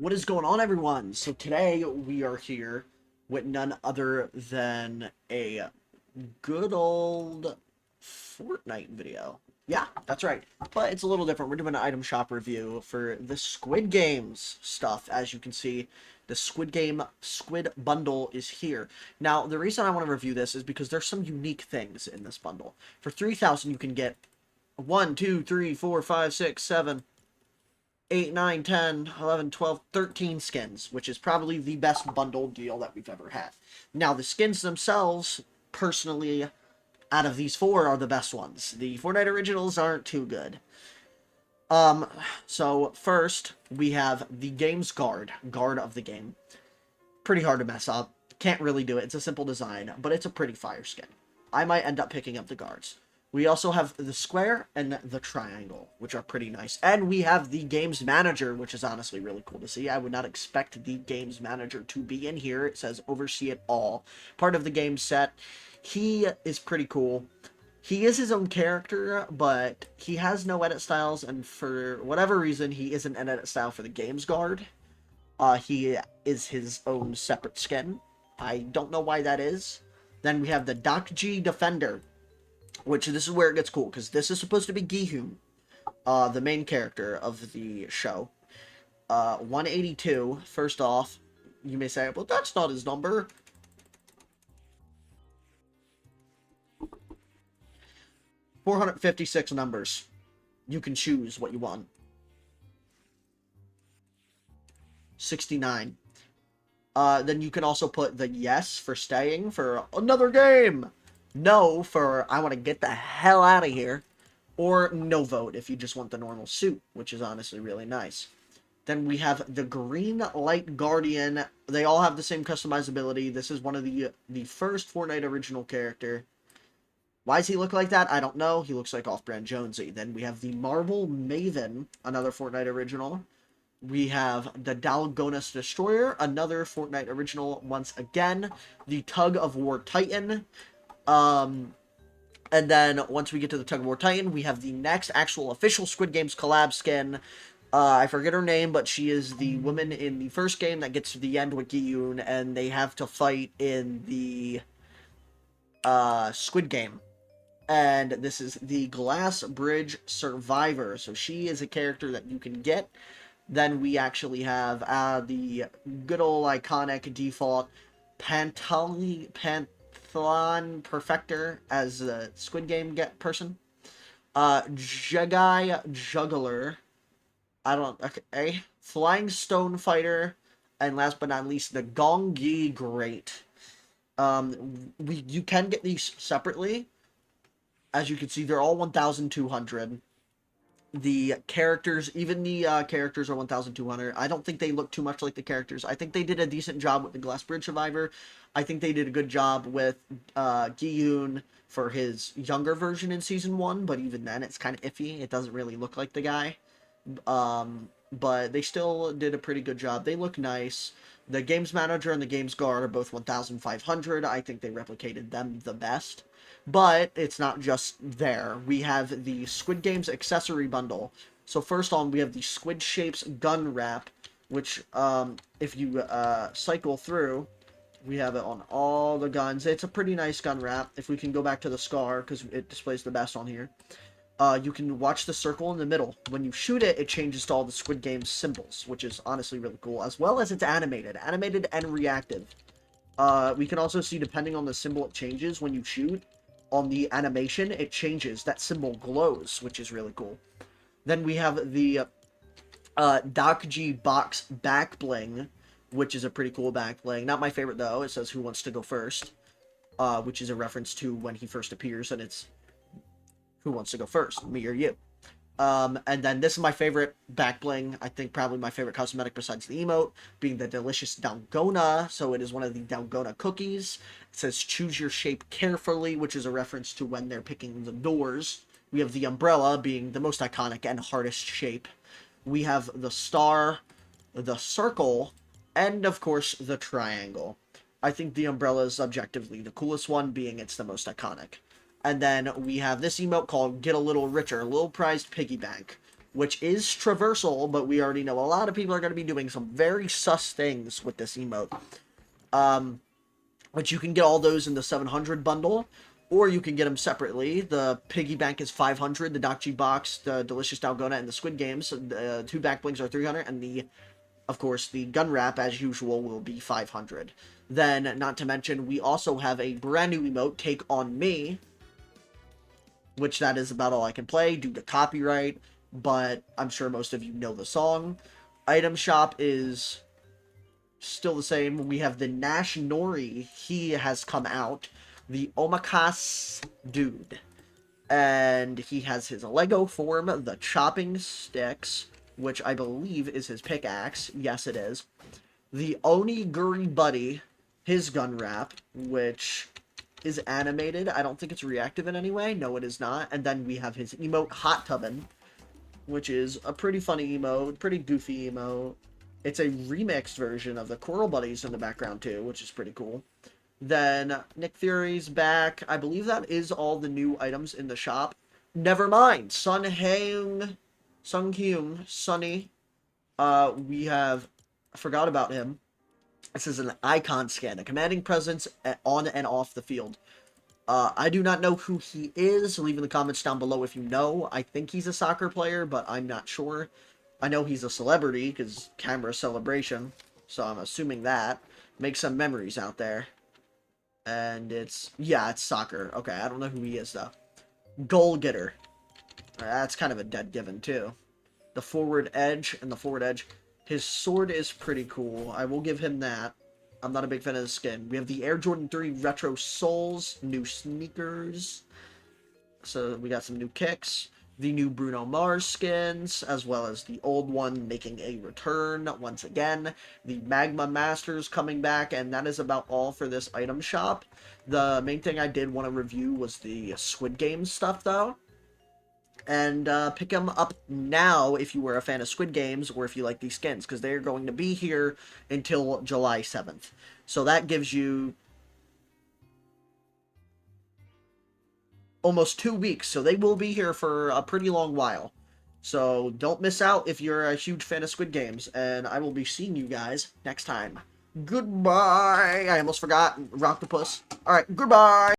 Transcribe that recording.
What is going on, everyone? So today we are here with none other than a good old Fortnite video. Yeah, that's right. But it's a little different. We're doing an item shop review for the Squid Games stuff. As you can see, the Squid bundle is here. Now, the reason I want to review this is because there's some unique things in this bundle. For 3,000, you can get 1, 2, 3, 4, 5, 6, 7, 8, 9, 10, 11, 12, 13 skins, which is probably the best bundle deal that we've ever had. Now, the skins themselves, personally, out of these four, are the best ones. The Fortnite originals aren't too good. Um, so first, we have the game's guard of the game. Pretty hard to mess up. Can't really do it. It's a simple design, but it's a pretty fire skin. I might end up picking up the guards. We also have the square and the triangle, which are pretty nice. And we have the games manager, which is honestly really cool to see. I would not expect the games manager to be in here. It says oversee it all. Part of the game set. He is pretty cool. He is his own character, but he has no edit styles, and for whatever reason, he isn't an edit style for the games guard. He is his own separate skin. I don't know why that is. Then we have the Doc G Defender, which this is where it gets cool, because this is supposed to be Gi-hoon, the main character of the show. 182, first off, you may say, well, that's not his number. 456 numbers. You can choose what you want. 69. Then you can also put the yes for staying for another game. No for I want to get the hell out of here. Or no vote if you just want the normal suit, which is honestly really nice. Then we have the Green Light Guardian. They all have the same customizability. This is one of the first Fortnite original character. Why does he look like that? I don't know. He looks like Off-Brand Jonesy. Then we have the Marble Maven, another Fortnite original. We have the Dalgonas Destroyer, another Fortnite original once again. The Tug of War Titan. And then once we get to the Tug of War Titan, we have the next actual official Squid Games collab skin. I forget her name, but she is the woman in the first game that gets to the end with Gi-hoon, and they have to fight in the Squid Game. And this is the Glass Bridge Survivor. So she is a character that you can get. Then we actually have the good old iconic default Panthalon Perfector as the Squid Game person. Jagai Juggler. I don't... Okay. Flying Stone Fighter. And last but not least, the Gongi Great. You can get these separately. As you can see, they're all 1,200. The characters, even the characters are 1,200. I don't think they look too much like the characters. I think they did a decent job with the Glass Bridge Survivor. I think they did a good job with Gi-hoon for his younger version in Season 1, but even then, it's kind of iffy. It doesn't really look like the guy. But they still did a pretty good job. They look nice. The Games Manager and the Games Guard are both 1,500. I think they replicated them the best. But it's not just there. We have the Squid Games accessory bundle. So first on, we have the Squid Shapes gun wrap, which if you cycle through, we have it on all the guns. It's a pretty nice gun wrap. If we can go back to the scar, because it displays the best on here. You can watch the circle in the middle. When you shoot it, it changes to all the Squid Games symbols, which is honestly really cool, as well as it's animated and reactive. We can also see, depending on the symbol it changes when you shoot, on the animation, it changes. That symbol glows, which is really cool. Then we have the Doc G Box back bling, which is a pretty cool back bling. Not my favorite, though. It says, "Who wants to go first?" Which is a reference to when he first appears, and it's who wants to go first, me or you? And then this is my favorite back bling. I think probably my favorite cosmetic besides the emote, being the delicious Dalgona. So it is one of the Dalgona cookies. It says choose your shape carefully, which is a reference to when they're picking the doors. We have the umbrella being the most iconic and hardest shape. We have the star, the circle, and of course the triangle. I think the umbrella is objectively the coolest one, being it's the most iconic. And then we have this emote called Get a Little Richer, Little Prized Piggy Bank, which is traversal, but we already know a lot of people are going to be doing some very sus things with this emote. But you can get all those in the 700 bundle, or you can get them separately. The piggy bank is 500, the Dakji box, the delicious Dalgona, and the Squid games. Two back blings are 300, and of course, the gun wrap, as usual, will be 500. Then, not to mention, we also have a brand new emote, Take On Me, which that is about all I can play due to copyright, but I'm sure most of you know the song. Item shop is still the same. We have the Nash Nori. He has come out. The Omakas dude. And he has his Lego form, the chopping sticks, which I believe is his pickaxe. Yes, it is. The Oniguri Buddy, his gun wrap, which is animated. I don't think it's reactive in any way. No, it is not. And then we have his emote Hot Tubbin, which is a pretty funny emote, pretty goofy emote. It's a remixed version of the Coral Buddies in the background too, which is pretty cool. Then Nick Fury's back. I believe that is all the new items in the shop. Never mind. Sung Kyung, Sunny. I forgot about him. This is an icon skin, a commanding presence on and off the field. I do not know who he is. Leave in the comments down below if you know. I think he's a soccer player, but I'm not sure. I know he's a celebrity because camera celebration, so I'm assuming that. Make some memories out there. And it's soccer. Okay, I don't know who he is though. Goal getter. That's kind of a dead given too. The forward edge and the forward edge. His sword is pretty cool. I will give him that. I'm not a big fan of the skin. We have the Air Jordan 3 Retro Soles, new sneakers. So we got some new kicks. The new Bruno Mars skins, as well as the old one making a return once again. The Magma Masters coming back, and that is about all for this item shop. The main thing I did want to review was the Squid Games stuff, though. And pick them up now if you were a fan of Squid Games or if you like these skins, because they're going to be here until July 7th. So that gives you almost 2 weeks, so they will be here for a pretty long while. So don't miss out if you're a huge fan of Squid Games, and I will be seeing you guys next time. Goodbye! I almost forgot. Rocktopus. Alright, goodbye!